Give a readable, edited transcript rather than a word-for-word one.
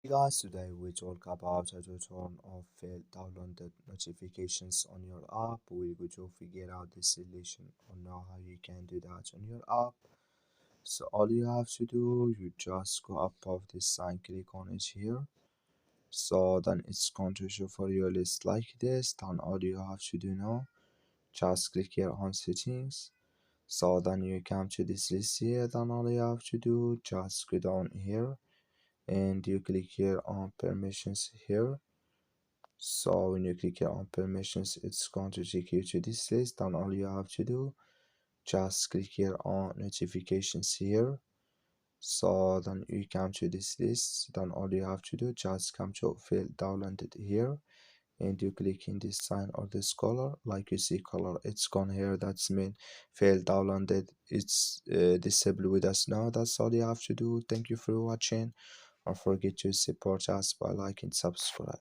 Hey guys, today we talk about how to turn off failed downloaded notifications on your app. We're going to figure out the solution on how you can do that on your app. So all you have to do, you just go above this sign, click on it here. So then it's going to show for your list like this. Then all you have to do now, just click here on settings. So then you come to this list here. Then all you have to do, just go down here and you click here on permissions here. So when you click here on permissions, it's going to take you to this list, and all you have to do, just click here on notifications here. So then you come to this list, then all you have to do, just come to field downloaded here, and you click in this sign or this color, like you see color, it's gone here, that's mean failed downloaded, it's disabled with us now. That's all you have to do. Thank you for watching. Don't forget to support us by liking, subscribe.